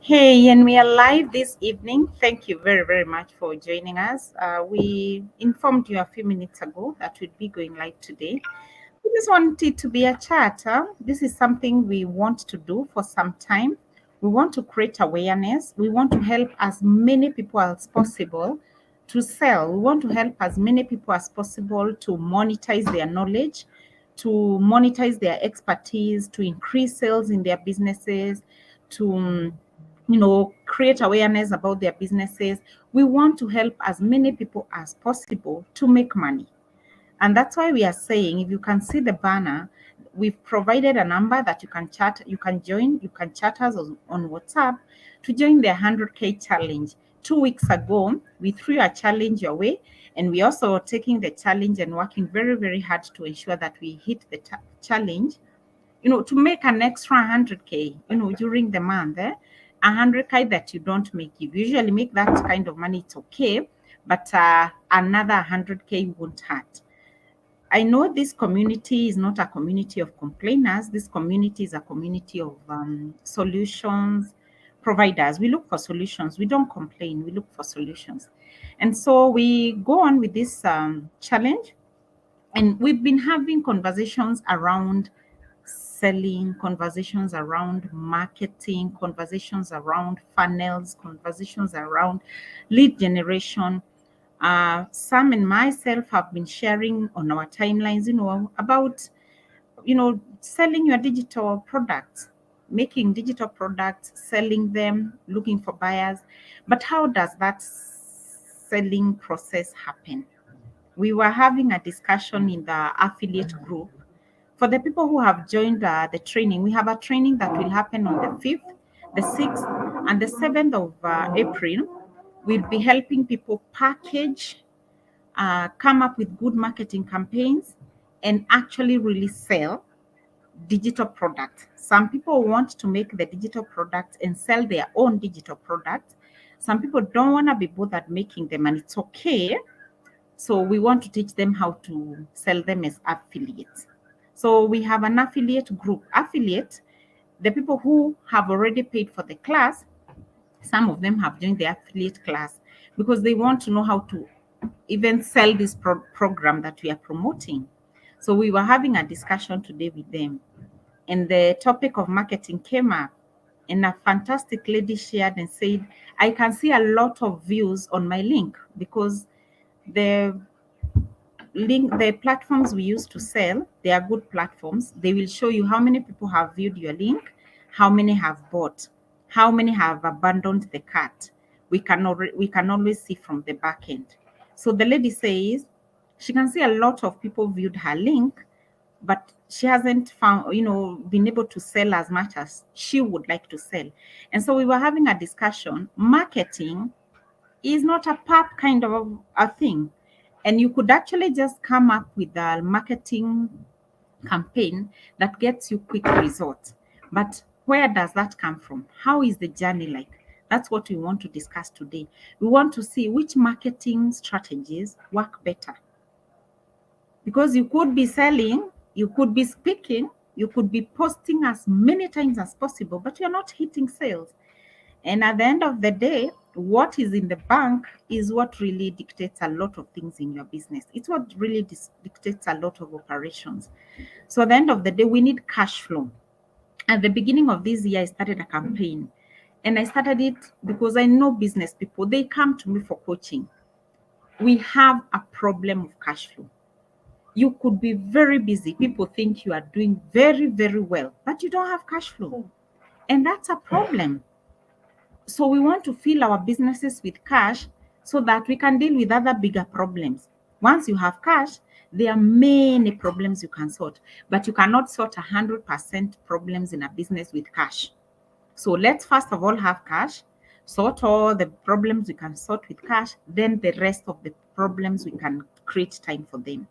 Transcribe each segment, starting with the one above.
Hey, and we are live this evening. Thank you very, very much for joining us. We informed you a few minutes ago that we'd be going live today. We just want it to be a chat. This is something we want to do for some time. We want to create awareness. We want to help as many people as possible to sell. We want to help as many people as possible to monetize their knowledge, to monetize their expertise, to increase sales in their businesses, to create awareness about their businesses. We want to help as many people as possible to make money. And that's why we are saying, if you can see the banner, we've provided a number that you can chat, you can join, you can chat us on WhatsApp to join the 100K challenge. 2 weeks ago, we threw a challenge your way, and we also taking the challenge and working very, very hard to ensure that we hit the challenge, to make an extra 100K, during the month. 100K that you don't make. If you usually make that kind of money, it's okay, but another 100K won't hurt. I know this community is not a community of complainers. This community is a community of solutions providers. We look for solutions. We don't complain. We look for solutions. And so we go on with this challenge. And we've been having conversations around selling, conversations around marketing, conversations around funnels, conversations around lead generation. Sam and myself have been sharing on our timelines, about, selling your digital products, making digital products, selling them, looking for buyers. But how does that selling process happen? We were having a discussion in the affiliate group. For the people who have joined the training, we have a training that will happen on the 5th, the 6th, and the 7th of April. We'll be helping people package, come up with good marketing campaigns, and actually really sell digital products. Some people want to make the digital products and sell their own digital products. Some people don't want to be bothered making them, and it's okay. So we want to teach them how to sell them as affiliates. So we have an affiliate group. Affiliate, the people who have already paid for the class, some of them have joined the affiliate class because they want to know how to even sell this program that we are promoting. So we were having a discussion today with them, and the topic of marketing came up, and a fantastic lady shared and said, I can see a lot of views on my link because the the platforms we use to sell, they are good platforms. They will show you how many people have viewed your link, how many have bought, how many have abandoned the cart. We can always see from the back end. So the lady says she can see a lot of people viewed her link, but she hasn't found, been able to sell as much as she would like to sell. And so we were having a discussion. Marketing is not a pop kind of a thing. And you could actually just come up with a marketing campaign that gets you quick results. But where does that come from? How is the journey like? That's what we want to discuss today. We want to see which marketing strategies work better. Because you could be selling, you could be speaking, you could be posting as many times as possible, but you're not hitting sales. And at the end of the day, what is in the bank is what really dictates a lot of things in your business. It's what really dictates a lot of operations. So at the end of the day, we need cash flow. At the beginning of this year, I started a campaign. And I started it because I know business people, they come to me for coaching. We have a problem of cash flow. You could be very busy. People think you are doing very, very well, but you don't have cash flow. And that's a problem. So we want to fill our businesses with cash so that we can deal with other bigger problems. Once you have cash, there are many problems you can sort, but you cannot sort 100% problems in a business with cash. So let's first of all have cash, sort all the problems we can sort with cash, then the rest of the problems we can create time for them.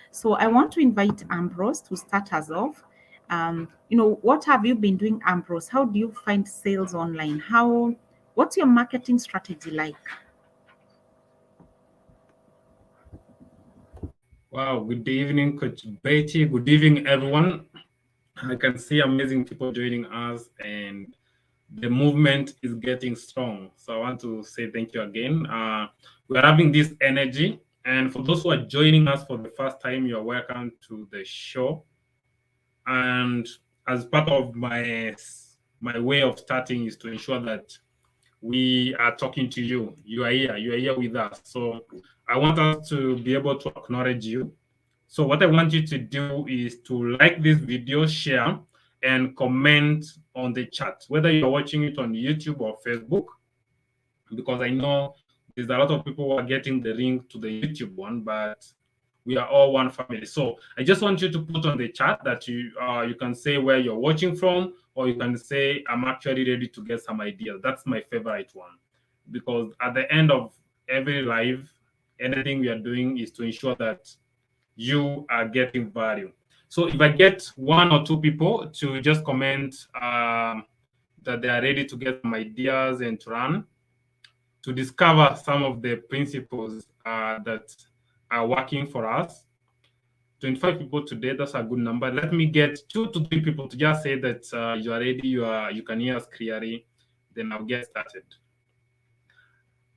So I want to invite Ambrose to start us off. What have you been doing, Ambrose? How do you find sales online? What's your marketing strategy like? Wow, good evening, Coach Betty. Good evening, everyone. I can see amazing people joining us, and the movement is getting strong. So I want to say thank you again. We're having this energy. And for those who are joining us for the first time, you're welcome to the show. And as part of my way of starting is to ensure that we are talking to you. You are here with us. So I want us to be able to acknowledge you. So what I want you to do is to like this video, share, and comment on the chat, whether you're watching it on YouTube or Facebook, because I know there's a lot of people who are getting the link to the YouTube one, but we are all one family. So I just want you to put on the chat that you can say where you're watching from, or you can say I'm actually ready to get some ideas. That's my favorite one, because at the end of every live, anything we are doing is to ensure that you are getting value. So if I get one or two people to just comment that they are ready to get some ideas and to run, to discover some of the principles that are working for us. 25 people today, that's a good number. Let me get 2 to 3 people to just say that you are ready, you can hear us clearly, then I'll get started.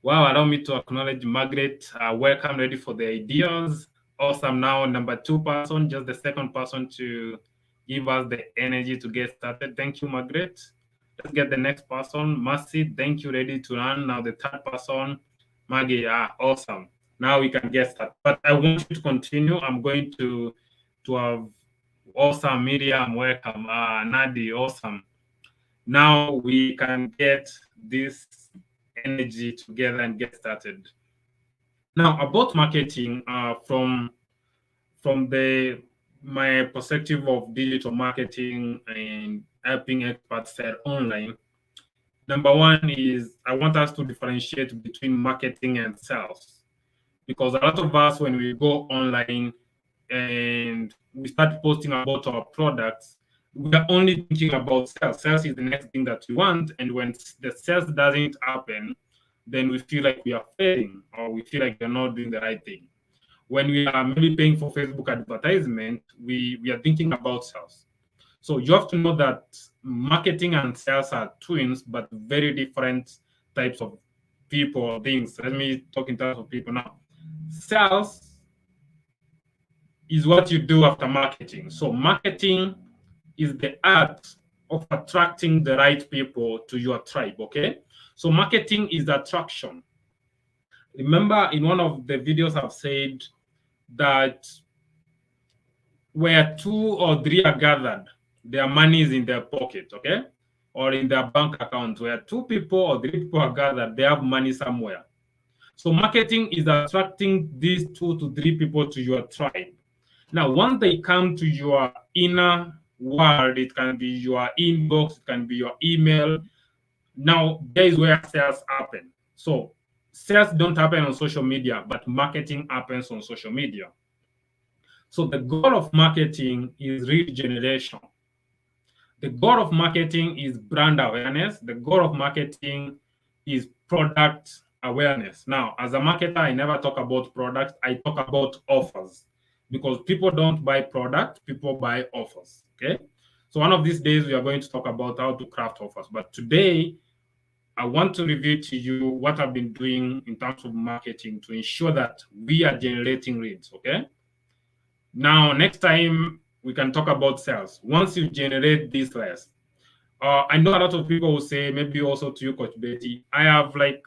Wow, allow me to acknowledge Margaret. Welcome, ready for the ideas. Awesome. Now, number 2 person, just the second person to give us the energy to get started. Thank you, Margaret. Let's get the next person. Mercy, thank you, ready to run. Now, the third person, Maggie. Awesome. Now we can get started. But I want you to continue. I'm going to have awesome. Miriam, welcome. Nadi, awesome. Now we can get this energy together and get started. Now, about marketing, from my perspective of digital marketing and helping experts sell online, number one is I want us to differentiate between marketing and sales, because a lot of us, when we go online and we start posting about our products, we are only thinking about sales. Sales is the next thing that we want, and when the sales doesn't happen, then we feel like we are failing, or we feel like we're not doing the right thing. When we are maybe paying for Facebook advertisement, we are thinking about sales. So you have to know that marketing and sales are twins, but very different types of people or things. Let me talk in terms of people now. Sales is what you do after marketing. So marketing is the art of attracting the right people to your tribe, okay? So marketing is attraction. Remember, in one of the videos I've said that where 2 or 3 are gathered, their money is in their pocket, okay? Or in their bank account. Where 2 people or 3 people are gathered, they have money somewhere. So marketing is attracting these 2 to 3 people to your tribe. Now, once they come to your inner world, it can be your inbox, it can be your email. Now, there is where sales happen. So sales don't happen on social media, but marketing happens on social media. So the goal of marketing is lead generation. The goal of marketing is brand awareness. The goal of marketing is product awareness. Now, as a marketer, I never talk about products, I talk about offers, because people don't buy products, people buy offers. Okay. So one of these days we are going to talk about how to craft offers. But today, I want to review to you what I've been doing in terms of marketing to ensure that we are generating leads. Okay. Now, next time we can talk about sales. Once you generate these leads, I know a lot of people will say, maybe also to you, Coach Betty, I have like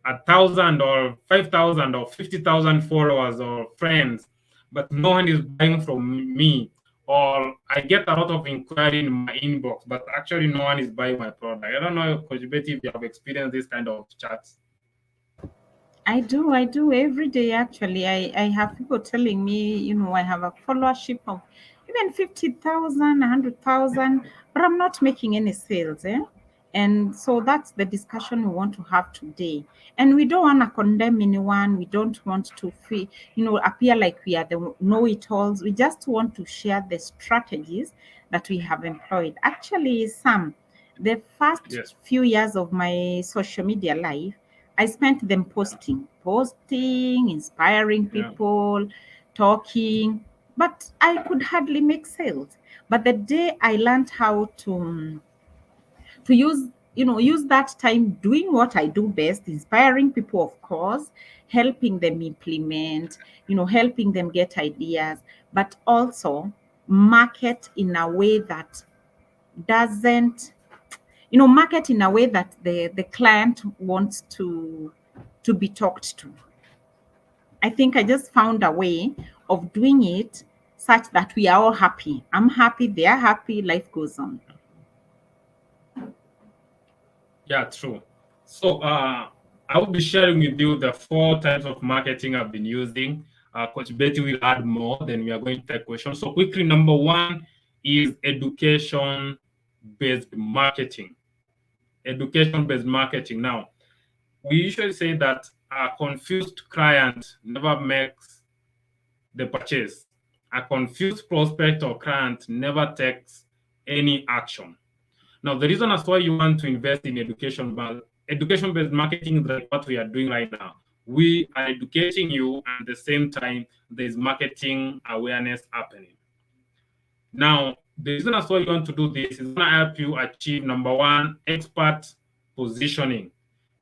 1,000 or 5,000 or 50,000 followers or friends, but no one is buying from me. Or I get a lot of inquiry in my inbox, but actually no one is buying my product. I don't know, Coach Betty, if you have experienced this kind of chats. I do every day actually. I have people telling me, I have a followership of even 50,000, 100,000, but I'm not making any sales, eh? And so that's the discussion we want to have today. And we don't want to condemn anyone. We don't want to feel, appear like we are the know-it-alls. We just want to share the strategies that we have employed. Actually, Sam, the first Yes. few years of my social media life, I spent them posting, inspiring Yeah. people, talking, but I could hardly make sales. But the day I learned how to use use that time doing what I do best, inspiring people, of course, helping them implement, helping them get ideas, but also market in a way that doesn't, market in a way that the client wants to be talked to. I think I just found a way of doing it such that we are all happy. I'm happy, they are happy, life goes on. Yeah, true. So I will be sharing with you the 4 types of marketing I've been using. Coach Betty will add more, then we are going to take questions. So quickly, number 1 is education-based marketing. Education-based marketing. Now, we usually say that a confused client never makes the purchase. A confused prospect or client never takes any action. Now, the reason as why you want to invest in education-based marketing is like what we are doing right now. We are educating you, and at the same time, there's marketing awareness happening. Now, the reason as why you want to do this is going to help you achieve, number 1, expert positioning.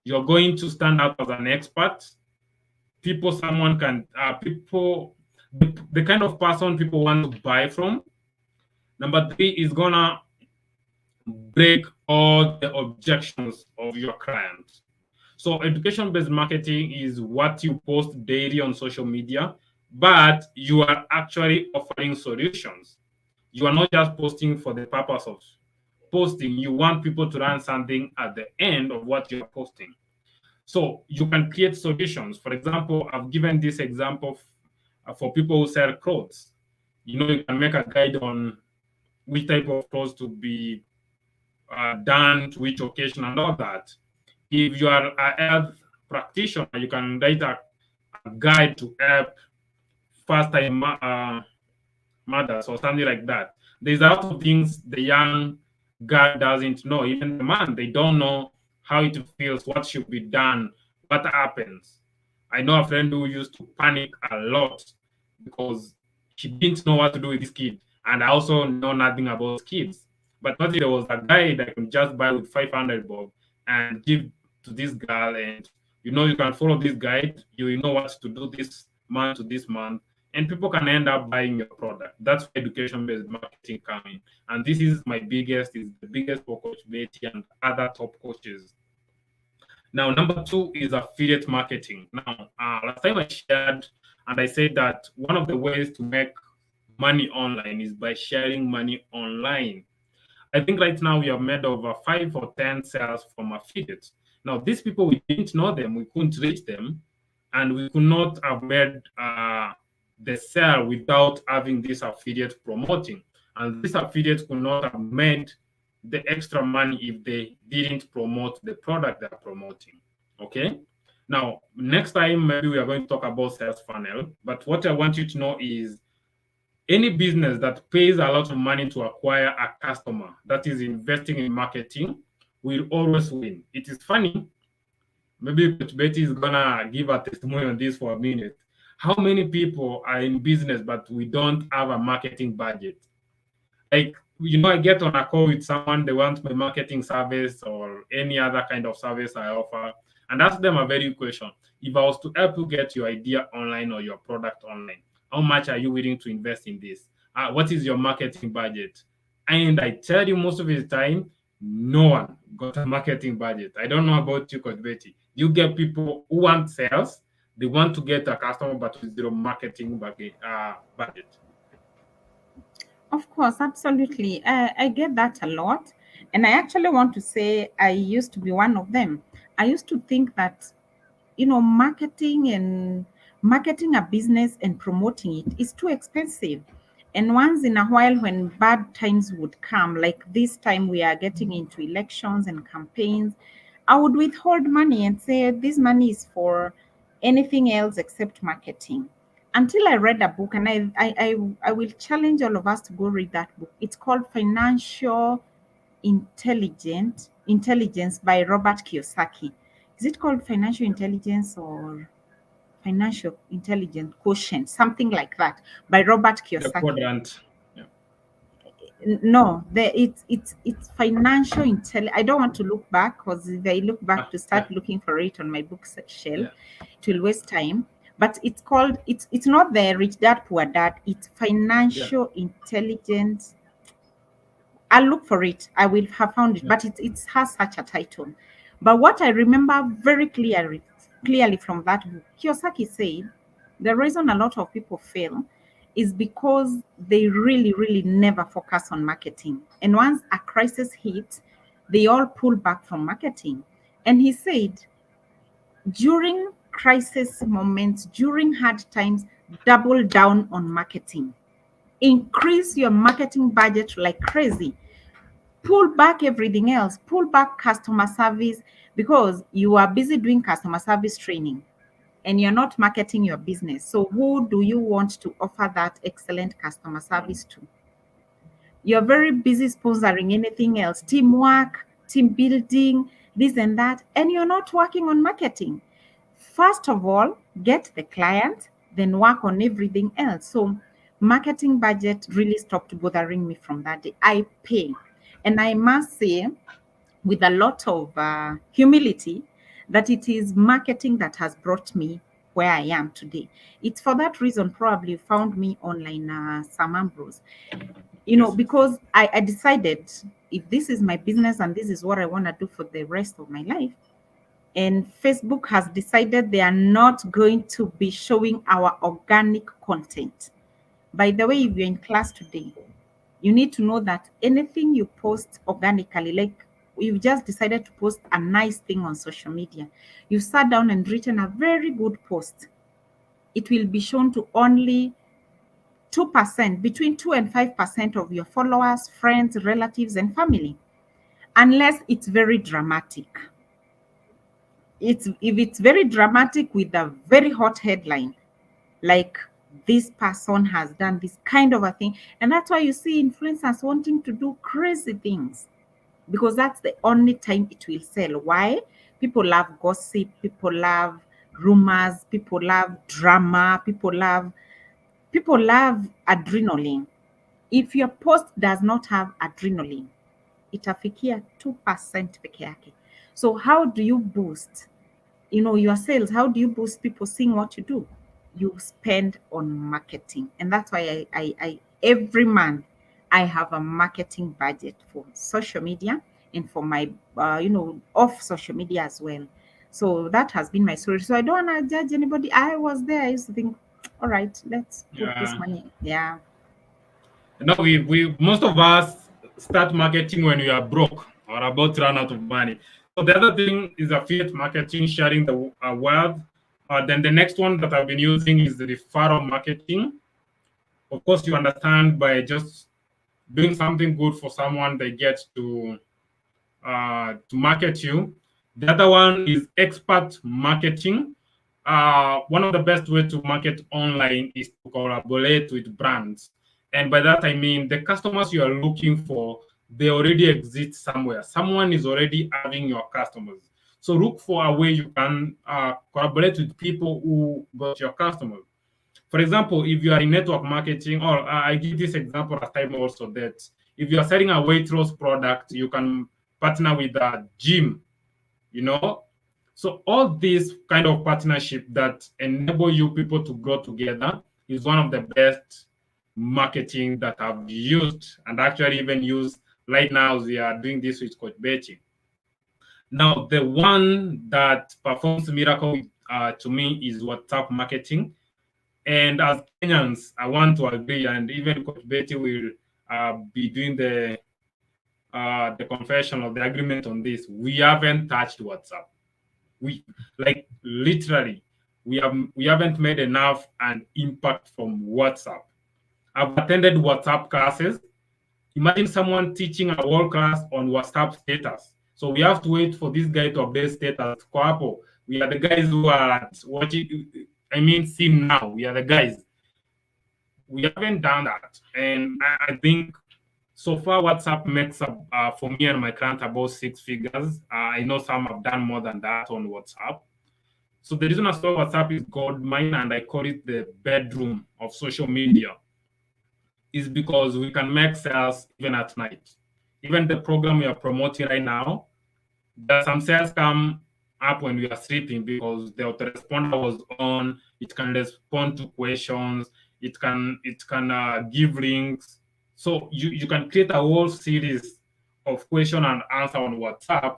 You're going to stand out as an expert. The kind of person people want to buy from. Number 3 is gonna break all the objections of your clients. So education-based marketing is what you post daily on social media, but you are actually offering solutions. You are not just posting for the purpose of posting. You want people to learn something at the end of what you're posting. So you can create solutions. For example, I've given this example for people who sell clothes. You can make a guide on which type of clothes to be done to which occasion and all that. If you are a health practitioner, you can write a guide to help first-time mothers or something like that. There's a lot of things the young girl doesn't know. Even the man, they don't know how it feels, what should be done, what happens. I know a friend who used to panic a lot because she didn't know what to do with this kid. And I also know nothing about kids. But what if there was a guy that could just buy with 500 bob and give to this girl, and you can follow this guide, you know what to do this month to this month, and people can end up buying your product. That's where education-based marketing coming. And this is the biggest for Coach Betty and other top coaches. Now, number 2 is affiliate marketing. Now, last time I shared and I said that one of the ways to make money online is by sharing money online. I think right now we have made over 5 or 10 sales from affiliates. Now, these people, we didn't know them, we couldn't reach them, and we could not have made the sale without having this affiliate promoting. And this affiliate could not have made the extra money if they didn't promote the product they're promoting. Okay. Now, next time, maybe we are going to talk about sales funnel. But what I want you to know is any business that pays a lot of money to acquire a customer, that is investing in marketing, will always win. It is funny. Maybe Coach Betty is going to give a testimony on this for a minute. How many people are in business, but we don't have a marketing budget? Like, I get on a call with someone, they want my marketing service or any other kind of service I offer, and ask them a very question. If I was to help you get your idea online or your product online, how much are you willing to invest in this? What is your marketing budget? And I tell you, most of the time, no one got a marketing budget. I don't know about you, Coach Betty. You get people who want sales, they want to get a customer, but with zero marketing budget. Of course, absolutely. I get that a lot. And I actually want to say I used to be one of them. I used to think that, marketing a business and promoting it is too expensive. And once in a while, when bad times would come, like this time we are getting into elections and campaigns, I would withhold money and say this money is for anything else except marketing. Until I read a book, and I will challenge all of us to go read that book. It's called Financial Intelligence by Robert Kiyosaki. Is it called Financial Intelligence or Financial Intelligence Quotient? Something like that by Robert The Kiyosaki. quadrant. Yeah. No, it's financial intelligence. I don't want to look back, because if I look back to Yeah, start looking for it on my shelf, yeah, it will waste time. But it's not the Rich Dad Poor Dad. It's yeah, financial intelligence. I'll look for it. I will have found it, yeah. but it has such a title. But what I remember very clearly from that book, Kiyosaki said the reason a lot of people fail is because they really never focus on marketing. And once a crisis hits, they all pull back from marketing. And he said, during crisis moments, during hard times, double down on marketing. Increase your marketing budget like crazy. Pull back everything else, pull back customer service, because you are busy doing customer service training and you're not marketing your business. So who do you want to offer that excellent customer service to? You're very busy sponsoring anything else, teamwork, team building, this and that, and you're not working on marketing. First of all, get the client, then work on everything else. So marketing budget really stopped bothering me from that day. I pay. And I must say, with a lot of humility, that it is marketing that has brought me where I am today. It's for that reason probably you found me online, Sam Ambrose. Yes, yes. Because I decided, if this is my business and this is what I want to do for the rest of my life, and Facebook has decided they are not going to be showing our organic content. By the way, if you're in class today, you need to know that anything you post organically, like you've just decided to post a nice thing on social media, you sat down and written a very good post, it will be shown to only 2%, between 2 and 5% of your followers, friends, relatives, and family, unless it's very dramatic. If it's very dramatic with a very hot headline, like this person has done this kind of a thing, and that's why you see influencers wanting to do crazy things, because that's the only time it will sell. Why? People love gossip, people love rumors, people love drama, people love adrenaline. If your post does not have adrenaline, itafikia 2% peke yake. So how do you boost, your sales? How do you boost people seeing what you do? You spend on marketing. And that's why I every month I have a marketing budget for social media and for my off social media as well. So that has been my story. So I don't want to judge anybody. I was there. I used to think, all right, let's put this Yeah. money. Yeah. No, we most of us start marketing when we are broke or about to run out of money. So the other thing is affiliate marketing, sharing the wealth. Then the next one that I've been using is the referral marketing. Of course, you understand by just doing something good for someone, they get to market you. The other one is expert marketing. One of the best way to market online is to collaborate with brands. And by that, I mean the customers you are looking for, they already exist somewhere. Someone is already having your customers. So look for a way you can collaborate with people who got your customers. For example, if you are in network marketing, or I give this example last time also, that if you are selling a weight loss product, you can partner with a gym, you know. So all these kind of partnership that enable you people to grow together is one of the best marketing that I've used, and actually even use right now. We are doing this with Coach Betty. Now, the one that performs miracle to me is WhatsApp marketing. And as Kenyans, I want to agree, and even Coach Betty will be doing the confession of the agreement on this. We haven't touched WhatsApp. We, like, literally, we haven't made enough an impact from WhatsApp. I've attended WhatsApp classes. Imagine someone teaching a whole class on WhatsApp status. So we have to wait for this guy to update status. Kwapo, we are the guys who are watching. I mean, see now. We are the guys. We haven't done that, and I think so far WhatsApp makes up for me and my client about 6 figures. I know some have done more than that on WhatsApp. So the reason I saw WhatsApp is gold mine, and I call it the bedroom of social media. is because we can make sales even at night. Even the program we are promoting right now, there are some sales come up when we are sleeping because the autoresponder was on. It can respond to questions. It can give links. So you can create a whole series of question and answer on WhatsApp.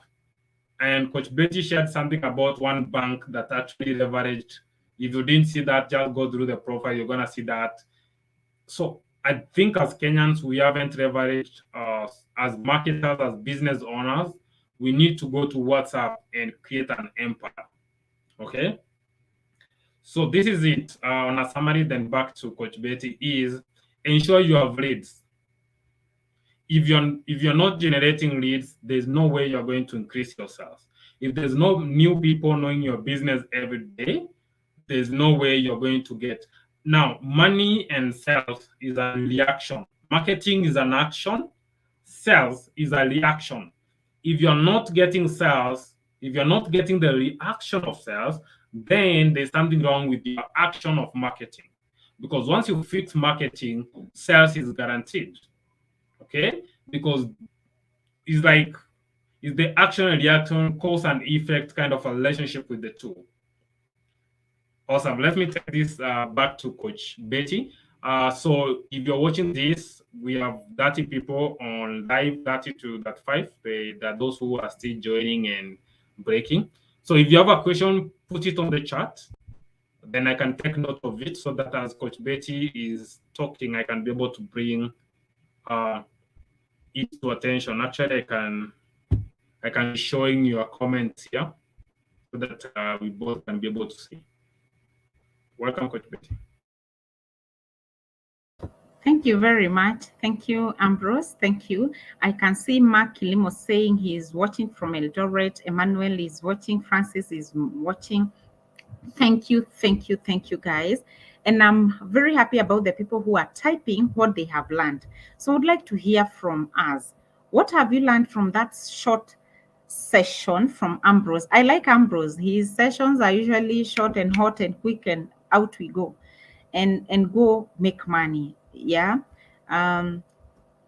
And Coach Betty shared something about one bank that actually leveraged. If you didn't see that, just go through the profile. You're gonna see that. So I think as Kenyans, we haven't leveraged as marketers, as business owners, we need to go to WhatsApp and create an empire. Okay. So this is it. On a summary, then back to Coach Betty is ensure you have leads. If you're not generating leads, there's no way you're going to increase your sales. If there's no new people knowing your business every day, there's no way you're going to get. Now, money and sales is a reaction. Marketing is an action. Sales is a reaction. If you're not getting sales, if you're not getting the reaction of sales, then there's something wrong with your action of marketing. Because once you fix marketing, sales is guaranteed. Okay? Because it's like it's the action and reaction, cause and effect kind of a relationship with the two. Awesome. Let me take this back to Coach Betty. So if you're watching this, we have 30 people on live, 30 to that 5. There are those who are still joining and breaking. So if you have a question, put it on the chat. Then I can take note of it so that as Coach Betty is talking, I can be able to bring it to attention. Actually, I can be showing your comments here so that we both can be able to see. Welcome, Coach Betty. Thank you very much. Thank you, Ambrose. Thank you. I can see Mark Kilimo saying he is watching from Eldoret. Emmanuel is watching. Francis is watching. Thank you, guys. And I'm very happy about the people who are typing what they have learned. So I'd like to hear from us. What have you learned from that short session from Ambrose? I like Ambrose. His sessions are usually short and hot and quick, and out we go and go make money. Yeah.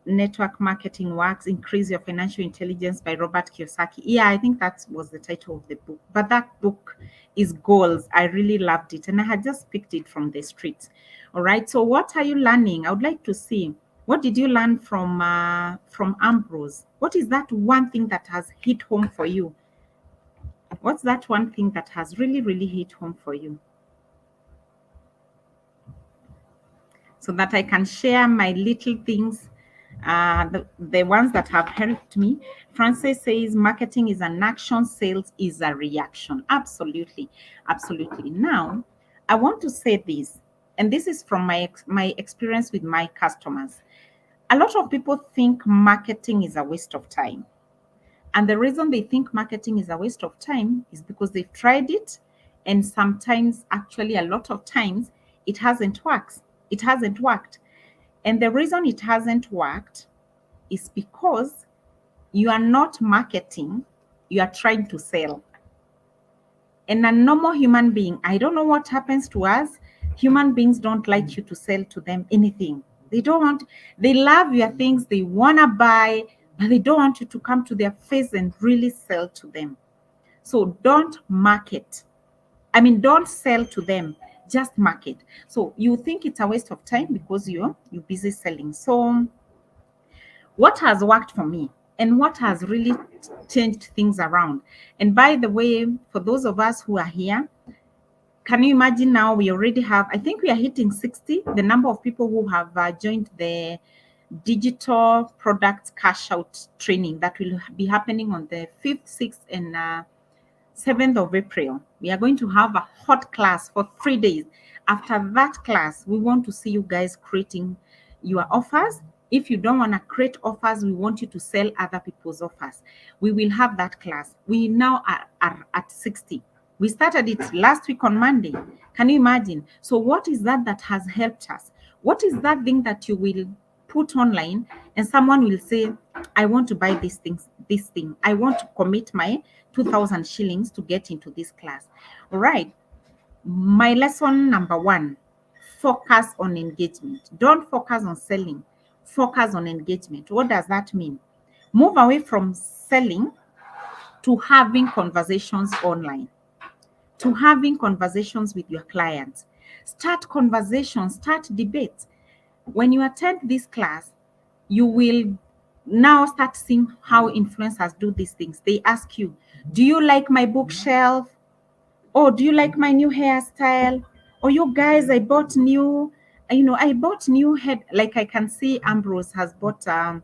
Network Marketing Works, Increase Your Financial Intelligence by Robert Kiyosaki. Yeah, I think that was the title of the book. But that book is goals. I really loved it. And I had just picked it from the streets. All right. So what are you learning? I would like to see. What did you learn from Ambrose? What is that one thing that has hit home for you? What's that one thing that has really, really hit home for you? So that I can share my little things, the ones that have helped me. Francis says marketing is an action, sales is a reaction. Absolutely, absolutely. Now, I want to say this, and this is from my experience with my customers. A lot of people think marketing is a waste of time. And the reason they think marketing is a waste of time is because they've tried it, and sometimes, actually a lot of times, it hasn't worked. It hasn't worked. And the reason it hasn't worked is because you are not marketing, you are trying to sell. And a normal human being, I don't know what happens to us. Human beings don't like you to sell to them anything. They love your things, they want to buy, but they don't want you to come to their face and really sell to them. So don't market. Don't sell to them, just market. So you think it's a waste of time because you're busy selling. So what has worked for me and what has really changed things around? And by the way, for those of us who are here, can you imagine now we already have, I think we are hitting 60, the number of people who have joined the digital products cash out training that will be happening on the 5th, 6th, and 7th of April. We are going to have a hot class for 3 days. After that class, we want to see you guys creating your offers. If you don't want to create offers, we want you to sell other people's offers. We will have that class. We now are at 60. We started it last week on Monday. Can you imagine? So what is that has helped us? What is that thing that you will put online and someone will say, I want to buy this thing. I want to commit my 2,000 shillings to get into this class. All right. My lesson number 1, focus on engagement. Don't focus on selling. Focus on engagement. What does that mean? Move away from selling to having conversations online, to having conversations with your clients. Start conversations, start debates. When you attend this class, you will now start seeing how influencers do these things. They ask you, do you like my bookshelf? Oh, do you like my new hairstyle? Oh, you guys, I bought new, I bought new head. Like I can see Ambrose has bought the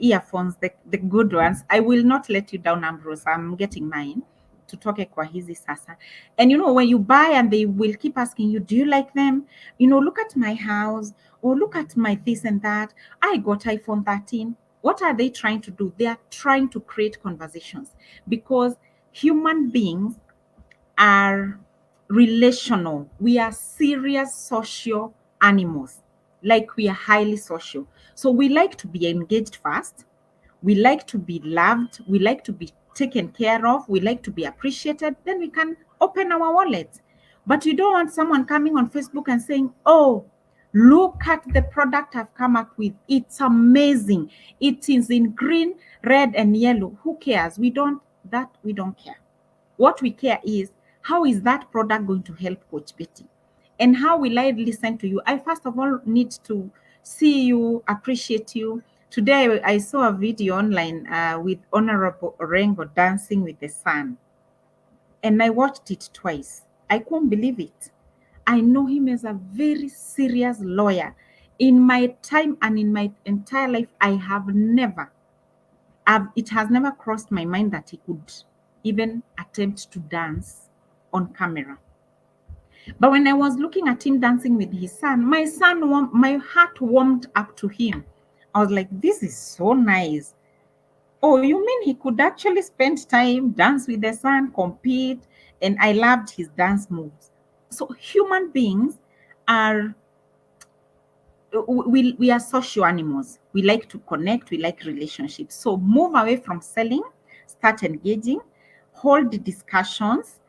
earphones, the good ones. I will not let you down, Ambrose. I'm getting mine to talk kwa hizi sasa. And when you buy, and they will keep asking you, do you like them? Look at my house, or look at my this and that. I got iPhone 13. What are they trying to do? They are trying to create conversations, because human beings are relational. We are serious social animals. Like, we are highly social. So we like to be engaged first. We like to be loved. We like to be taken care of. We like to be appreciated. Then we can open our wallet. But you don't want someone coming on Facebook and saying, oh, look at the product I've come up with. It's amazing. It is in green, red, and yellow. Who cares? We don't care. What we care is, how is that product going to help Coach Betty? And how will I listen to you? I first of all need to see you, appreciate you. Today, I saw a video online with Honorable Orengo dancing with the sun. And I watched it twice. I couldn't believe it. I know him as a very serious lawyer. In my time and in my entire life, it has never crossed my mind that he could even attempt to dance on camera. But when I was looking at him dancing with his son, my heart warmed up to him. I was like, this is so nice. Oh, you mean he could actually spend time, dance with the son, compete? And I loved his dance moves. So human beings are, we are social animals. We like to connect, we like relationships. So move away from selling, start engaging, hold the discussions,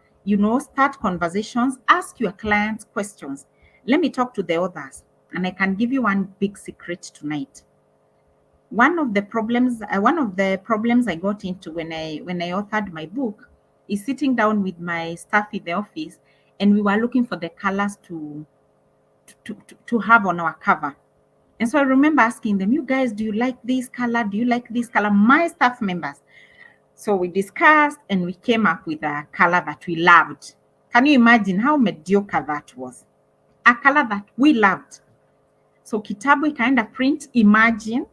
start conversations, ask your clients questions. Let me talk to the others, and I can give you one big secret tonight. One of the problems I got into when I authored my book is sitting down with my staff in the office, and we were looking for the colors to have on our cover. And so I remember asking them, you guys, do you like this color? Do you like this color? My staff members. So we discussed and we came up with a color that we loved. Can you imagine how mediocre that was? A color that we loved. So kitabu ikaenda print, imagine.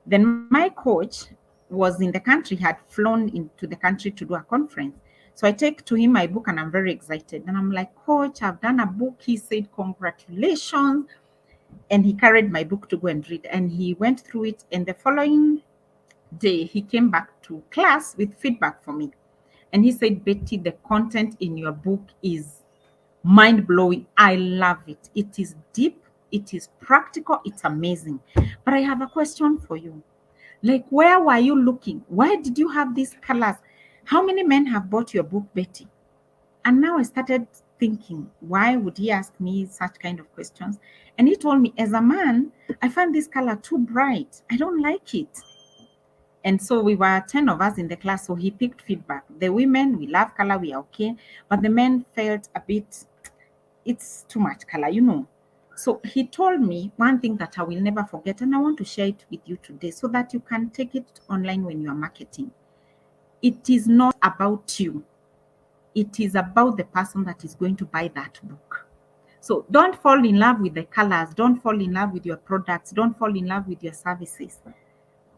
Then my coach was in the country, had flown into the country to do a conference. So I take to him my book, and I'm very excited. And I'm like, Coach, I've done a book. He said, congratulations. And he carried my book to go and read. And he went through it. And the following day, he came back to class with feedback for me. And he said, Betty, the content in your book is mind-blowing. I love it. It is deep. It is practical. It's amazing. But I have a question for you. Like, where were you looking? Why did you have these colors? How many men have bought your book, Betty? And now I started thinking, why would he ask me such kind of questions? And he told me, as a man, I find this color too bright. I don't like it. And so we were 10 of us in the class. So he picked feedback. The women, we love color, we are okay. But the men felt a bit, it's too much color, So he told me one thing that I will never forget, and I want to share it with you today so that you can take it online when you are marketing. It is not about you. It is about the person that is going to buy that book. So don't fall in love with the colors. Don't fall in love with your products. Don't fall in love with your services.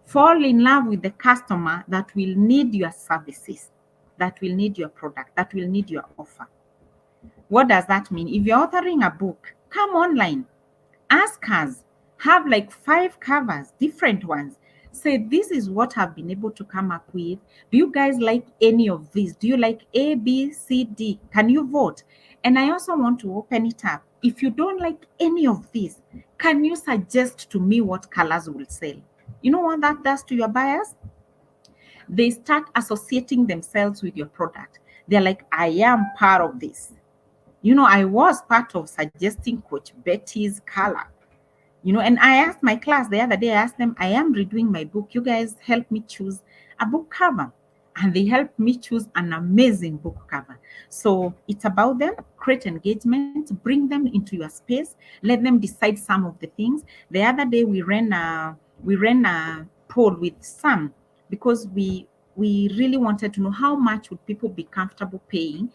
Fall in love with the customer that will need your services, that will need your product, that will need your offer. What does that mean? If you're authoring a book, come online, ask us, have like 5 covers, different ones. Say, this is what I've been able to come up with. Do you guys like any of these? Do you like A, B, C, D? Can you vote? And I also want to open it up. If you don't like any of these, can you suggest to me what colors will sell? You know what that does to your buyers? They start associating themselves with your product. They're like, I am part of this. I was part of suggesting Coach Betty's color. And I asked my class the other day, I asked them, I am redoing my book. You guys help me choose a book cover. And they helped me choose an amazing book cover. So it's about them, create engagement, bring them into your space, let them decide some of the things. The other day we ran a poll with Sam because we really wanted to know how much would people be comfortable paying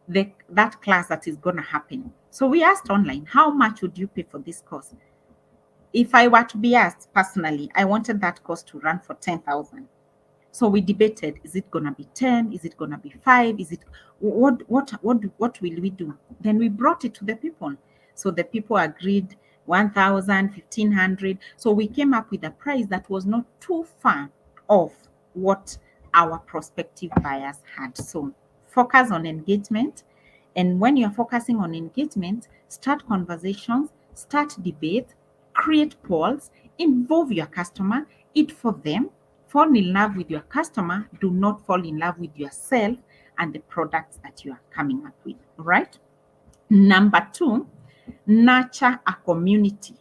that class that is going to happen. So we asked online, how much would you pay for this course? If I were to be asked personally, I wanted that course to run for 10,000. So we debated, is it going to be 10? Is it going to be 5? Is it what will we do? Then we brought it to the people. So the people agreed 1,000, 1,500. So we came up with a price that was not too far off what our prospective buyers had. So focus on engagement. And when you're focusing on engagement, start conversations, start debate, create polls, involve your customer, eat for them, fall in love with your customer. Do not fall in love with yourself and the products that you are coming up with. All right. Number 2, nurture a community.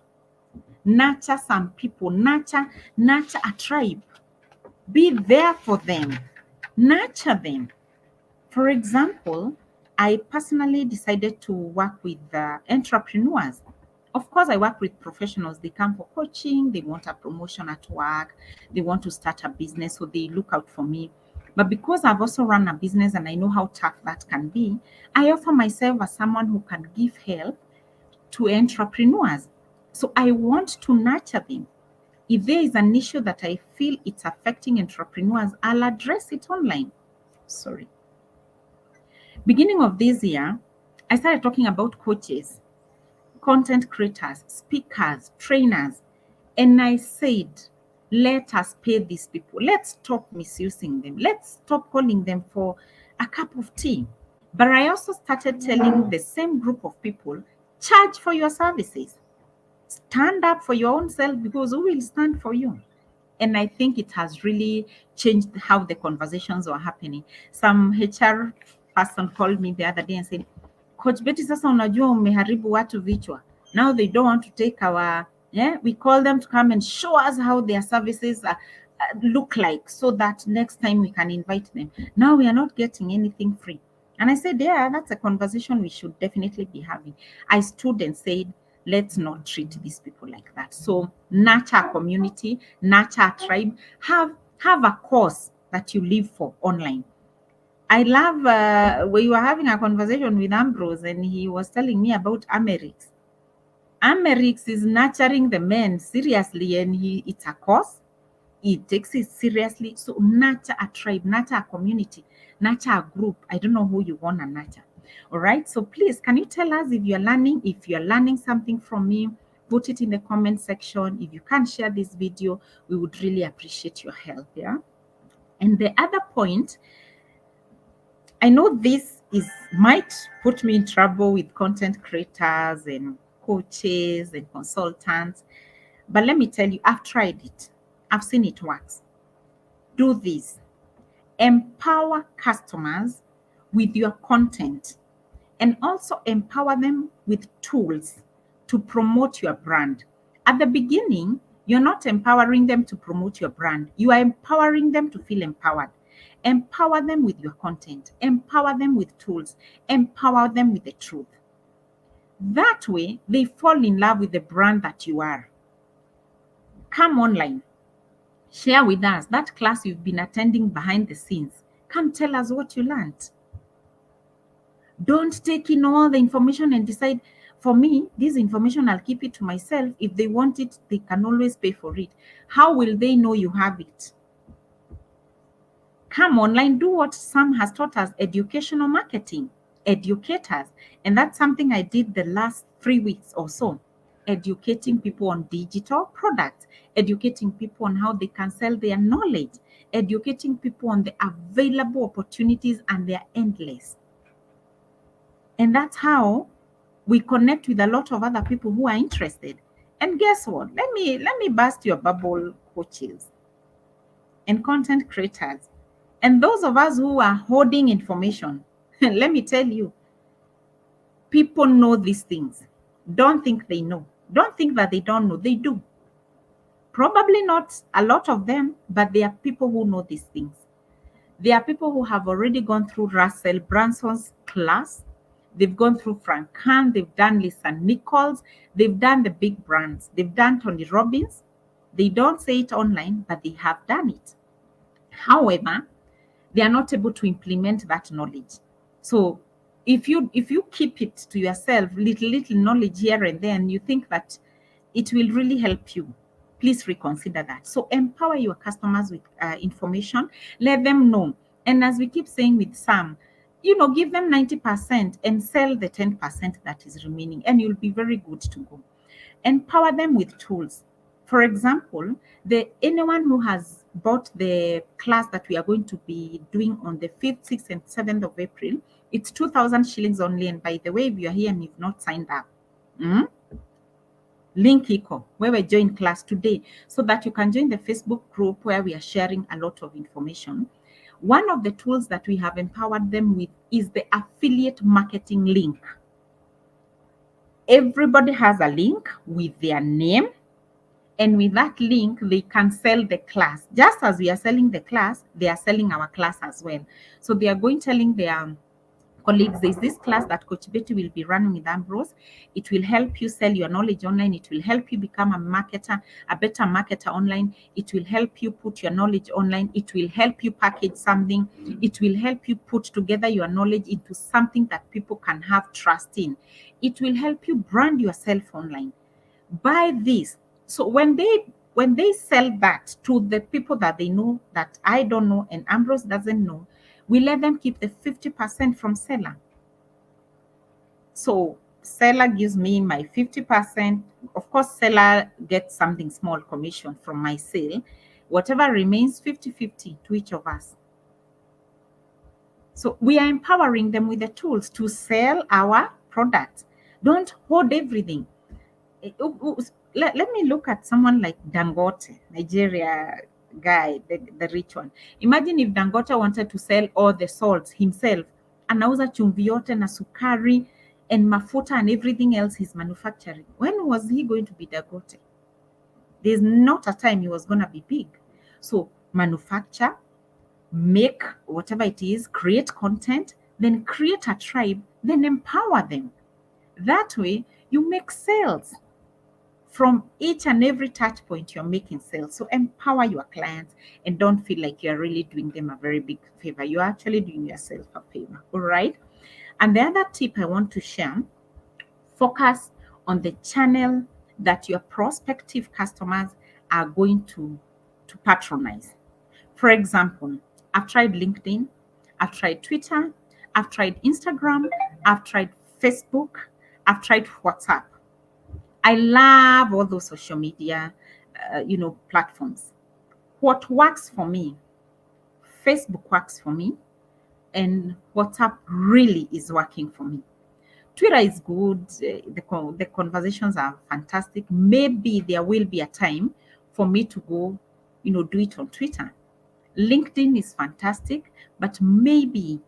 Nurture some people. Nurture a tribe. Be there for them. Nurture them. For example, I personally decided to work with entrepreneurs. Of course, I work with professionals. They come for coaching, they want a promotion at work, they want to start a business, so they look out for me. But because I've also run a business and I know how tough that can be, I offer myself as someone who can give help to entrepreneurs. So I want to nurture them. If there is an issue that I feel it's affecting entrepreneurs, I'll address it online. Sorry. Beginning of this year, I started talking about coaches, content creators, speakers, trainers, and I said, let us pay these people. Let's stop misusing them. Let's stop calling them for a cup of tea. But I also started telling the same group of people, charge for your services. Stand up for your own self because who will stand for you? And I think it has really changed how the conversations were happening. Some HR person called me the other day and said, Coach Betty, sasa unajua umeharibu watu vichwa. Now they don't want to take we call them to come and show us how their services look like so that next time we can invite them. Now we are not getting anything free. And I said, yeah, that's a conversation we should definitely be having. I stood and said, let's not treat these people like that. So nurture a community, nurture a tribe, have a cause that you live for online. I love we were having a conversation with Ambrose and he was telling me about Amerix. Amerix is nurturing the men seriously and it's a cause. He takes it seriously. So nurture a tribe, nurture a community, nurture a group. I don't know who you want to nurture. All right. So please, can you tell us if you're learning something from me? Put it in the comment section. If you can share this video, we would really appreciate your help. Yeah. And the other point, I know this might put me in trouble with content creators and coaches and consultants, but let me tell you, I've tried it. I've seen it works. Do this. Empower customers with your content and also empower them with tools to promote your brand. At the beginning, you're not empowering them to promote your brand. You are empowering them to feel empowered. Empower them with your content. Empower them with tools. Empower them with the truth. That way, they fall in love with the brand that you are. Come online. Share with us that class you've been attending behind the scenes. Come tell us what you learned. Don't take in all the information and decide, for me, this information, I'll keep it to myself. If they want it, they can always pay for it. How will they know you have it? Come online, do what Sam has taught us, educational marketing, educators. And that's something I did the last 3 weeks or so. Educating people on digital products, educating people on how they can sell their knowledge, educating people on the available opportunities, and they're endless. And that's how we connect with a lot of other people who are interested. And guess what? Let me burst your bubble, coaches and content creators. And those of us who are hoarding information, let me tell you, People know these things. Don't think they know. Don't think that they don't know. They do. Probably not a lot of them, but there are people who know these things. There are people who have already gone through Russell Branson's class. They've gone through Frank Kern. They've done Lisa Nichols. They've done the big brands. They've done Tony Robbins. They don't say it online, but they have done it. However, they are not able to implement that knowledge. So if you keep it to yourself, little knowledge here and there, and you think that it will really help you, please reconsider that. So empower your customers with information. Let them know. And as we keep saying with Sam, give them 90% and sell the 10% that is remaining, and you'll be very good to go. Empower them with tools. For example, anyone who has bought the class that we are going to be doing on the 5th, 6th, and 7th of April, it's 2,000 shillings only. And by the way, if you are here and you've not signed up, link Eco, where we join class today, so that you can join the Facebook group where we are sharing a lot of information. One of the tools that we have empowered them with is the affiliate marketing link. Everybody has a link with their name, and with that link, they can sell the class. Just as we are selling the class, they are selling our class as well. So they are going telling their colleagues, there's this class that Coach Betty will be running with Ambrose. It will help you sell your knowledge online. It will help you become a marketer, a better marketer online. It will help you put your knowledge online. It will help you package something. It will help you put together your knowledge into something that people can have trust in. It will help you brand yourself online. Buy this. So when they sell that to the people that they know that I don't know and Ambrose doesn't know, we let them keep the 50% from seller. So seller gives me my 50%. Of course, seller gets something small commission from my sale. Whatever remains, 50-50 to each of us. So we are empowering them with the tools to sell our products. Don't hoard everything. Let me look at someone like Dangote, Nigeria guy, the rich one. Imagine if Dangote wanted to sell all the salts himself, anauza chumvi yote na sukari and mafuta and everything else he's manufacturing. When was he going to be Dangote? There's not a time he was going to be big. So manufacture, make whatever it is, create content, then create a tribe, then empower them. That way, you make sales. From each and every touch point, you're making sales. So empower your clients and don't feel like you're really doing them a very big favor. You're actually doing yourself a favor. All right. And the other tip I want to share, focus on the channel that your prospective customers are going to patronize. For example, I've tried LinkedIn, I've tried Twitter, I've tried Instagram, I've tried Facebook, I've tried WhatsApp. I love all those social media, platforms. What works for me, Facebook works for me, and WhatsApp really is working for me. Twitter is good. The conversations are fantastic. Maybe there will be a time for me to go, do it on Twitter. LinkedIn is fantastic, but maybe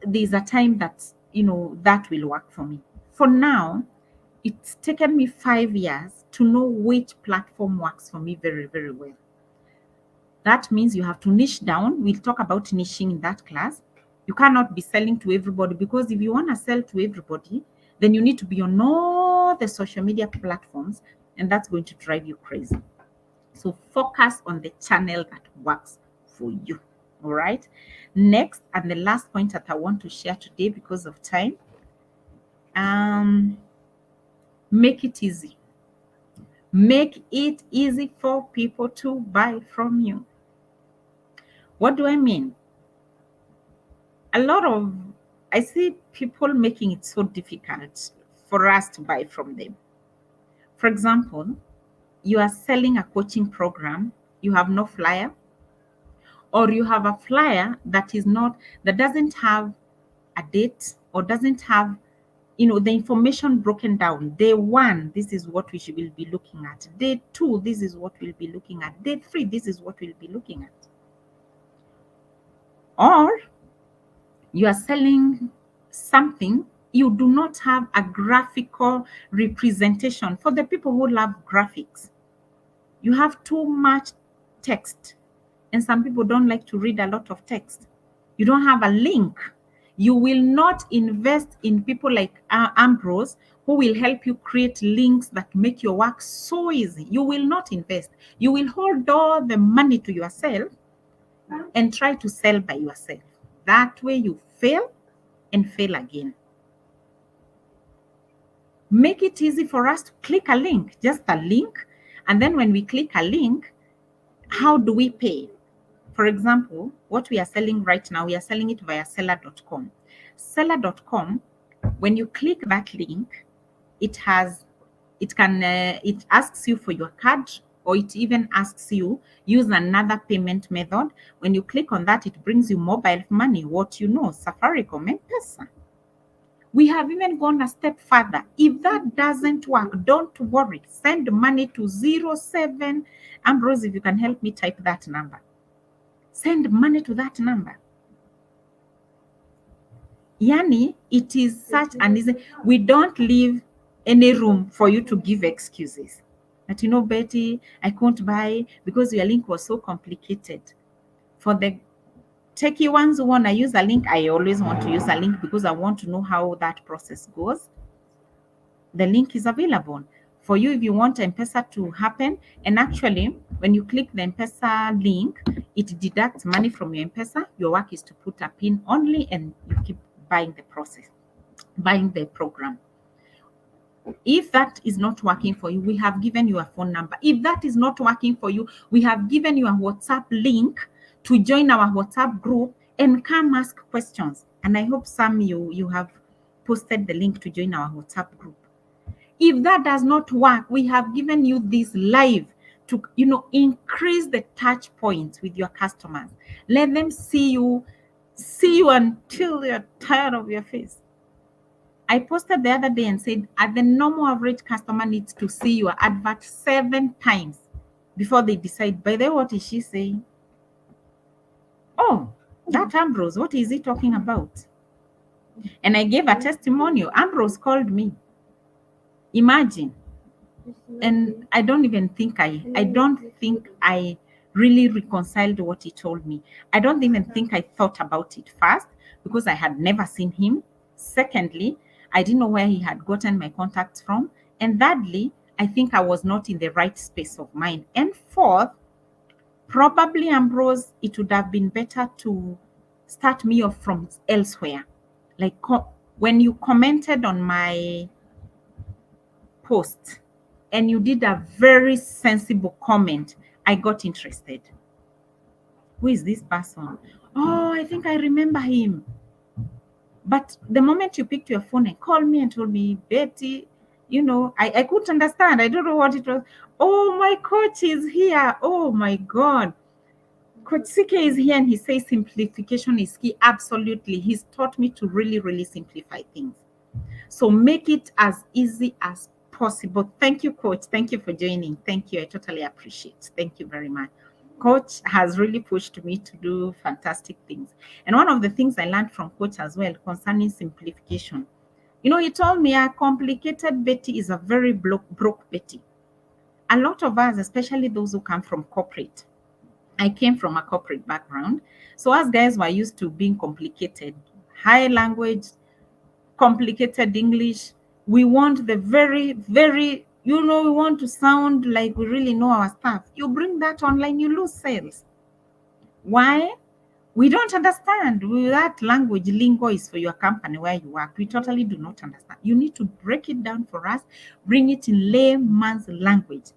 there's a time that, that will work for me. For now, it's taken me 5 years to know which platform works for me very, very well. That means you have to niche down. We'll talk about niching in that class. You cannot be selling to everybody, because if you want to sell to everybody, then you need to be on all the social media platforms, and that's going to drive you crazy. So focus on the channel that works for you. All right. Next, and the last point that I want to share today because of time, make it easy. Make it easy for people to buy from you. What do I mean? I see people making it so difficult for us to buy from them. For example, you are selling a coaching program, you have no flyer, or you have a flyer that doesn't have a date, or doesn't have the information broken down. Day 1, this is what we should be looking at. Day 2, this is what we'll be looking at. Day 3, this is what we'll be looking at. Or you are selling something you do not have a graphical representation. For the people who love graphics, you have too much text, and some people don't like to read a lot of text. You don't have a link. You will not invest in people like Ambrose, who will help you create links that make your work so easy. You will not invest. You will hold all the money to yourself and try to sell by yourself. That way you fail and fail again. Make it easy for us to click a link, just a link. And then when we click a link, how do we pay? For example, what we are selling right now, we are selling it via seller.com. Seller.com, when you click that link, it asks you for your card, or it even asks you use another payment method. When you click on that, it brings you mobile money, what you know, Safaricom, M-Pesa. We have even gone a step further. If that doesn't work, don't worry. Send money to 07. Ambrose, if you can help me type that number. Send money to that number. Yani, it is such an easy. We don't leave any room for you to give excuses. That, you know, Betty, I couldn't buy because your link was so complicated. For the techie ones who want to use a link, I always want to use a link because I want to know how that process goes. The link is available for you if you want M-Pesa to happen. And actually, when you click the M-Pesa link, it deducts money from your M-Pesa. Your work is to put a pin only, and you keep buying the program. If that is not working for you, we have given you a phone number. If that is not working for you, we have given you a WhatsApp link to join our WhatsApp group and come ask questions. And I hope some you have posted the link to join our WhatsApp group. If that does not work, we have given you this live to, you know, increase the touch points with your customers. Let them see you until they're tired of your face. I posted the other day and said, the normal average customer needs to see your advert 7 times before they decide, by the way, what is she saying? Oh, that Ambrose, what is he talking about? And I gave a testimonial. Ambrose called me. Imagine. And I don't think I really reconciled what he told me. I don't even think I thought about it first because I had never seen him. Secondly, I didn't know where he had gotten my contacts from. And thirdly, I think I was not in the right space of mind. And fourth, probably Ambrose, it would have been better to start me off from elsewhere. Like when you commented on my post and you did a very sensible comment, I got interested. Who is this person? Oh, I think I remember him. But the moment you picked your phone and called me and told me, Betty, you know, I couldn't understand. I don't know what it was. Oh, my coach is here. Oh, my God. Coach CK is here and he says simplification is key. Absolutely. He's taught me to really, really simplify things. So make it as easy as possible. Thank you, Coach. Thank you for joining. Thank you. I totally appreciate it. Thank you very much. Coach has really pushed me to do fantastic things. And one of the things I learned from Coach as well concerning simplification, you know, he told me a complicated Betty is a very broke Betty. A lot of us, especially those who come from corporate, I came from a corporate background. So us guys were used to being complicated, high language, complicated English. We want the very, very, you know, we want to sound like we really know our stuff. You bring that online, you lose sales. Why? We don't understand. That language lingo is for your company where you work. We totally do not understand. You need to break it down for us, bring it in layman's language.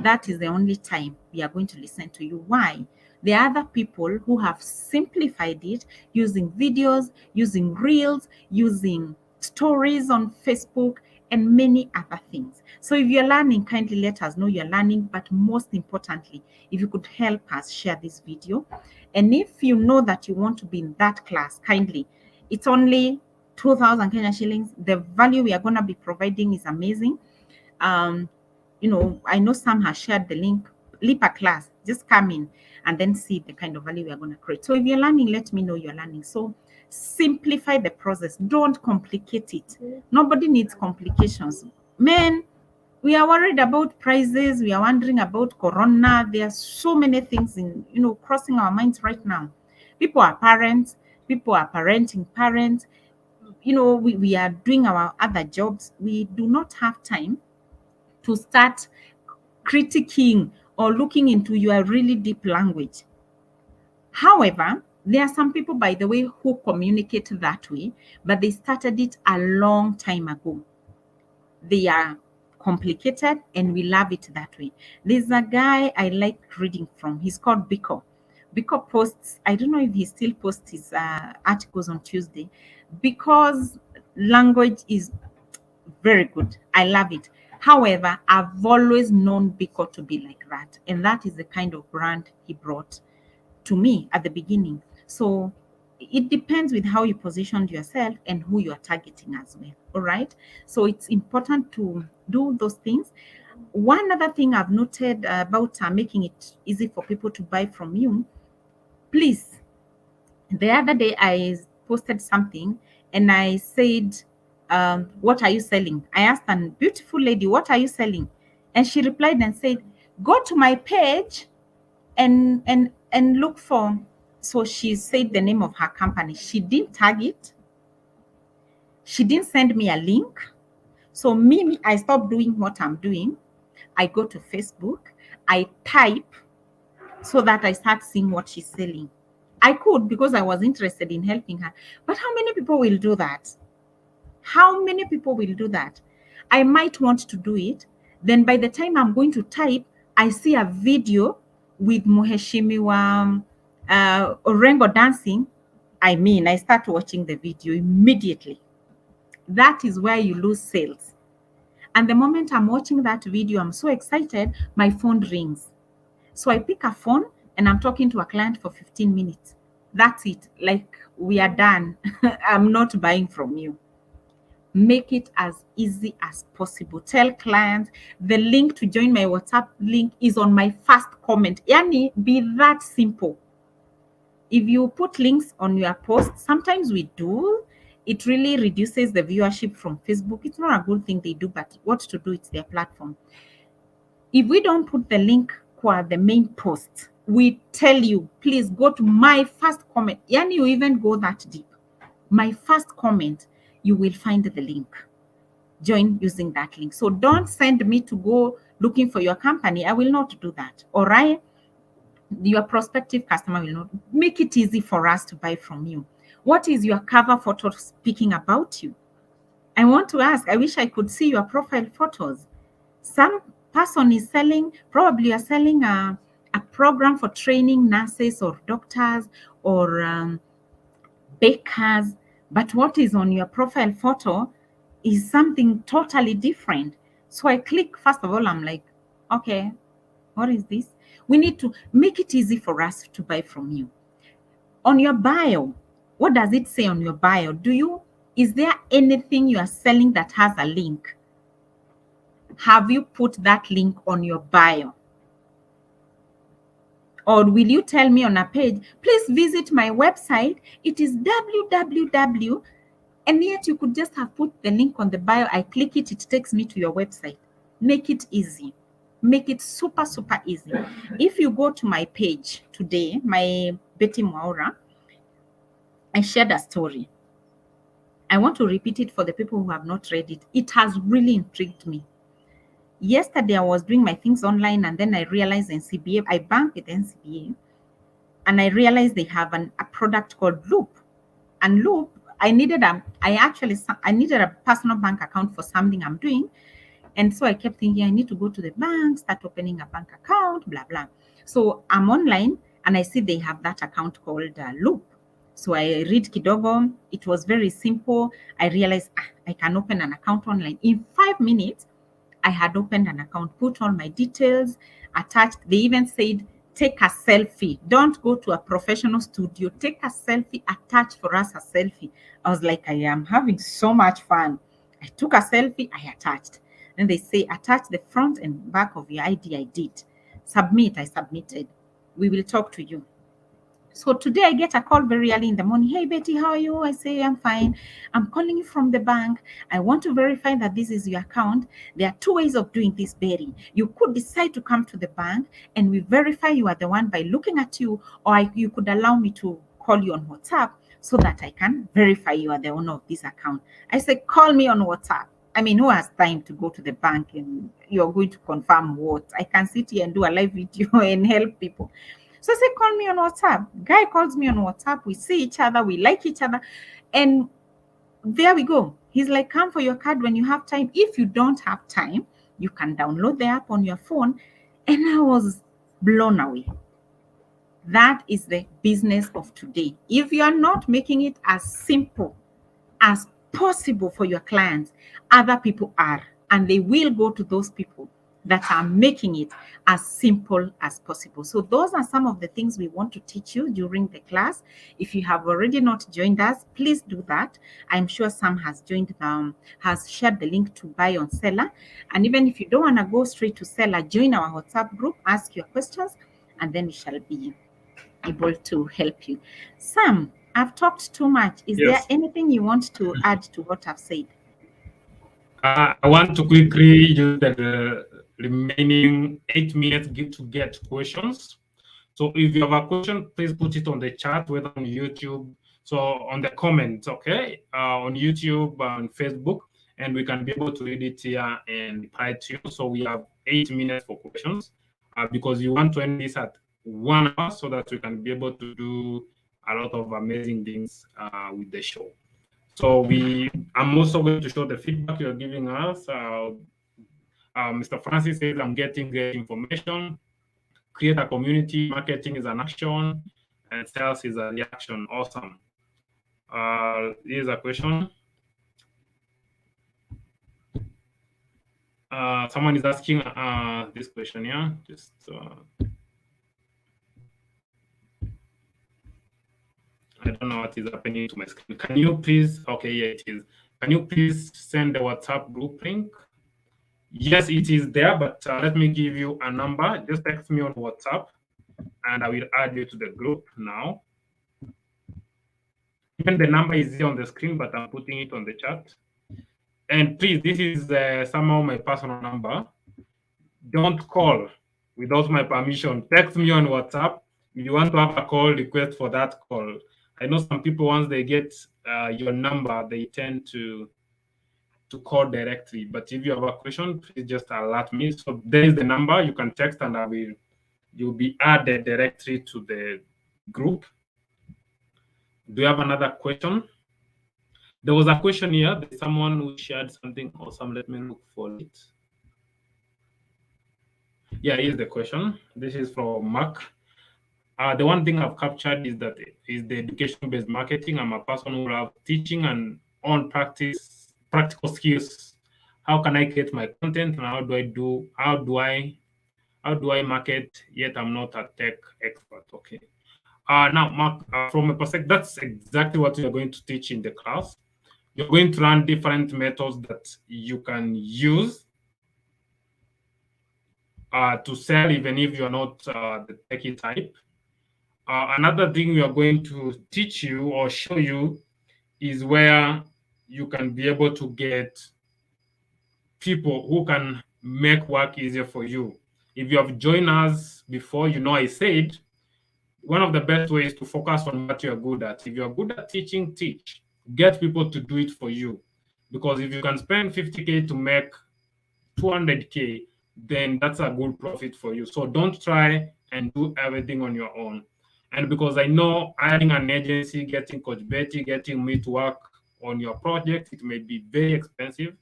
That is the only time we are going to listen to you. Why? There are other people who have simplified it using videos, using reels, using stories on Facebook, and many other things. So if you're learning, kindly let us know you're learning. But most importantly, if you could help us share this video. And if you know that you want to be in that class, kindly, it's only 2,000 Kenya shillings. The value we are going to be providing is amazing. You know, I know some have shared the link. Leap a class, just come in and then see the kind of value we are going to create. So if you're learning, let me know you're learning. So Simplify the process. Don't complicate it. Nobody needs complications. Men, we are worried about prices. We are wondering about corona. There are so many things crossing our minds right now. People are parents. People are parenting parents. We are doing our other jobs. We do not have time to start critiquing or looking into your really deep language. However, there are some people, by the way, who communicate that way, but they started it a long time ago. They are complicated and we love it that way. There's a guy I like reading from. He's called Biko. Biko posts, I don't know if he still posts his articles on Tuesday, because language is very good. I love it. However, I've always known Biko to be like that. And that is the kind of brand he brought to me at the beginning. So it depends with how you positioned yourself and who you are targeting as well. All right. So it's important to do those things. One other thing I've noted about making it easy for people to buy from you, please. The other day I posted something and I said, what are you selling? I asked a beautiful lady, what are you selling? And she replied and said, go to my page and look for. So she said the name of her company. She didn't tag it. She didn't send me a link. So me, I stopped doing what I'm doing. I go to Facebook, I type so that I start seeing what she's selling. I could because I was interested in helping her. But how many people will do that? How many people will do that? I might want to do it. Then by the time I'm going to type, I see a video with Muheshimiwa Orengo dancing. I start watching the video immediately. That is where you lose sales. And the moment I'm watching that video, I'm so excited, my phone rings. So I pick a phone and I'm talking to a client for 15 minutes. That's it. Like, we are done. I'm not buying from you. Make it as easy as possible. Tell clients the link to join my WhatsApp link is on my first comment. Yani, be that simple. If you put links on your post, sometimes we do, it really reduces the viewership from Facebook. It's not a good thing they do, but what to do, it's their platform. If we don't put the link for the main post, we tell you, please go to my first comment. Yani, you even go that deep. My first comment, you will find the link. Join using that link. So don't send me to go looking for your company. I will not do that. All right. Your prospective customer will not. Make it easy for us to buy from you. What is your cover photo speaking about you? I want to ask, I wish I could see your profile photos. Some person is selling, probably you're selling a program for training nurses or doctors or bakers, but what is on your profile photo is something totally different. So I click, first of all, I'm like, okay, what is this? We need to make it easy for us to buy from you. On your bio, what does it say on your bio? Is there anything you are selling that has a link? Have you put that link on your bio? Or will you tell me on a page, please visit my website, it is www, and yet you could just have put the link on the bio. I click it, it takes me to your website. Make it easy. Make it super, super easy. If you go to my page today, my Betty Mwaura, I shared a story. I want to repeat it for the people who have not read it. It has really intrigued me. Yesterday, I was doing my things online and then I realized NCBA, I bank with NCBA, and I realized they have a product called Loop. And Loop, I needed a personal bank account for something I'm doing. And so I kept thinking, I need to go to the bank, start opening a bank account, blah, blah. So I'm online and I see they have that account called Loop. So I read kidogo. It was very simple. I realized I can open an account online. In 5 minutes, I had opened an account, put all my details, attached. They even said, take a selfie. Don't go to a professional studio. Take a selfie, attach for us a selfie. I was like, I am having so much fun. I took a selfie, I attached. Then they say, attach the front and back of your ID. I did. Submit, I submitted. We will talk to you. So today I get a call very early in the morning. Hey Betty, how are you? I say I'm fine. I'm calling you from the bank. I want to verify that this is your account. There are two ways of doing this, Betty. You could decide to come to the bank and we verify you are the one by looking at you, or you could allow me to call you on WhatsApp so that I can verify you are the owner of this account. I say, call me on WhatsApp. I mean, who has time to go to the bank and you're going to confirm what? I can sit here and do a live video and help people. So I say, call me on WhatsApp. Guy calls me on WhatsApp. We see each other. We like each other. And there we go. He's like, come for your card when you have time. If you don't have time, you can download the app on your phone. And I was blown away. That is the business of today. If you are not making it as simple as possible for your clients, other people are, and they will go to those people that are making it as simple as possible. So those are some of the things we want to teach you during the class. If you have already not joined us, please do that. I'm sure Sam has joined, has shared the link to buy on Seller. And even if you don't want to go straight to Seller, join our WhatsApp group, ask your questions, and then we shall be able to help you. Sam, I've talked too much. Is there Yes. anything you want to add to what I've said? I want to quickly use the remaining 8 minutes to get questions. So if you have a question, please put it on the chat, whether on YouTube, so on the comments, okay, on YouTube, on Facebook, and we can be able to read it here and reply to you. So we have 8 minutes for questions, because we want to end this at 1 hour so that we can be able to do a lot of amazing things with the show. So I'm also going to show the feedback you're giving us. Mr. Francis says, I'm getting great information. Create a community, marketing is an action, and sales is a reaction. Awesome. Here's a question. Someone is asking this question here. Just I don't know what is happening to my screen. Can you please? Okay, yeah, it is. Can you please send the WhatsApp group link? Yes, it is there, but let me give you a number. Just text me on WhatsApp, and I will add you to the group now. Even the number is here on the screen, but I'm putting it on the chat. And please, this is somehow my personal number. Don't call without my permission. Text me on WhatsApp. If you want to have a call, request for that call. I know some people, once they get your number, they tend to call directly. But if you have a question, please just alert me. So there is the number. You can text, and you'll be added directly to the group. Do you have another question? There was a question here. There's someone who shared something awesome. Let me look for it. Yeah, here's the question. This is from Mark. The one thing I've captured is the education-based marketing. I'm a person who loves teaching and on practical skills. How can I create my content, and how do I market? Yet I'm not a tech expert. Okay. Now, Mark, from a perspective, that's exactly what we are going to teach in the class. You're going to learn different methods that you can use to sell, even if you're not the techie type. Another thing we are going to teach you or show you is where you can be able to get people who can make work easier for you. If you have joined us before, I said one of the best ways to focus on what you're good at. If you're good at teaching, teach. Get people to do it for you. Because if you can spend 50K to make 200K, then that's a good profit for you. So don't try and do everything on your own. And because I know hiring an agency, getting Coach Betty, getting me to work on your project, it may be very expensive.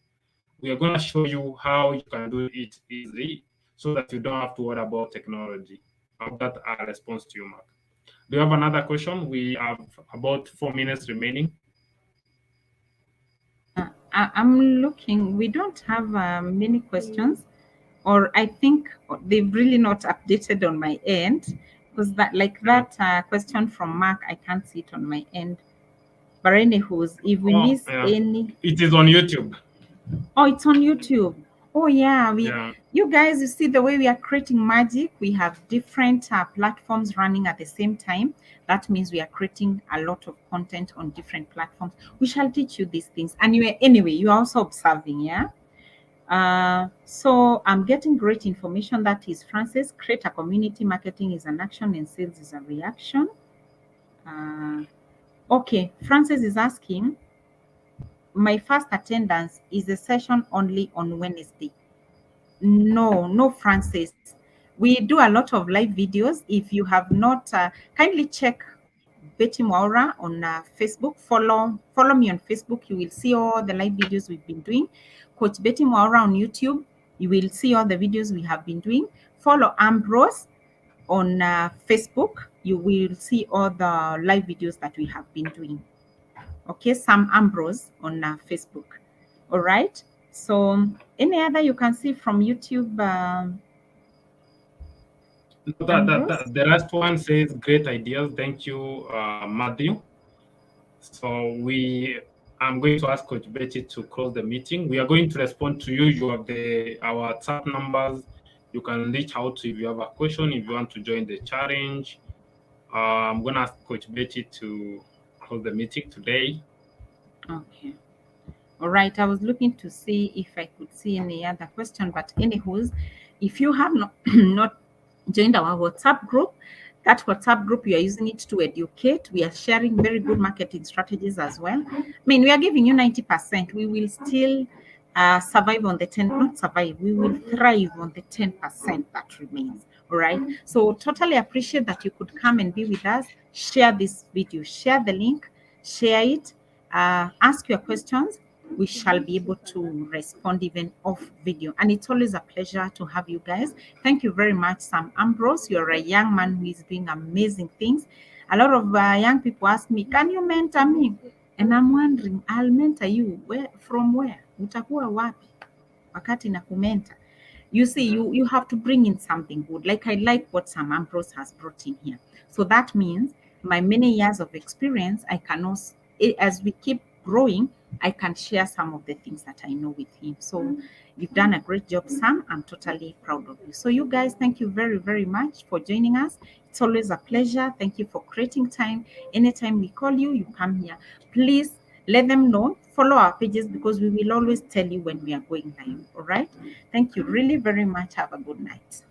We are going to show you how you can do it easily so that you don't have to worry about technology. That's our response to you, Mark. Do you have another question? We have about 4 minutes remaining. I'm looking. We don't have many questions, or I think they've really not updated on my end, because that question from Mark, I can't see it on my end. But anywho, if we miss any, it is on YouTube. Oh, it's on YouTube. Oh yeah, Yeah. you guys, you see the way we are creating magic. We have different platforms running at the same time. That means we are creating a lot of content on different platforms. We shall teach you these things. Anyway, you are also observing, yeah. So I'm getting great information. That is Francis. Create a community. Marketing is an action and sales is a reaction. Uh, okay, Francis is asking. My first attendance is a session only on Wednesday. No, Francis. We do a lot of live videos. If you have not, kindly check Betty Maura on Facebook. Follow me on Facebook. You will see all the live videos we've been doing. Coach Betty Maura on YouTube. You will see all the videos we have been doing. Follow Ambrose on Facebook. You will see all the live videos that we have been doing. Okay, Sam Ambrose on Facebook. All right. So any other you can see from YouTube, Ambrose? The last one says great ideas. Thank you, Matthew. So I'm going to ask Coach Betty to close the meeting. We are going to respond to you. You have our WhatsApp numbers. You can reach out if you have a question, if you want to join the challenge. I'm going to ask Coach Betty to close the meeting today. Okay. All right. I was looking to see if I could see any other question, but anywho's, if you have not, not joined our WhatsApp group, that WhatsApp group, we are using it to educate. We are sharing very good marketing strategies as well. I mean, we are giving you 90%. We will still survive on the 10, not survive, we will thrive on the 10% that remains. All right. So totally appreciate that you could come and be with us. Share this video, share the link, share it, ask your questions. We shall be able to respond even off video. And it's always a pleasure to have you guys. Thank you very much, Sam Ambrose. You're a young man who is doing amazing things. A lot of young people ask me, can you mentor me? And I'm wondering, I'll mentor you. From where? Utakuwa wapi wakati na kumenta? You see, you have to bring in something good. Like I like what Sam Ambrose has brought in here. So that means my many years of experience, I can also, as we keep growing, I can share some of the things that I know with him. So you've done a great job, Sam. I'm totally proud of you. So you guys, thank you very, very much for joining us. It's always a pleasure. Thank you for creating time. Anytime we call you, you come here. Please let them know. Follow our pages because we will always tell you when we are going live. All right. Thank you really very much. Have a good night.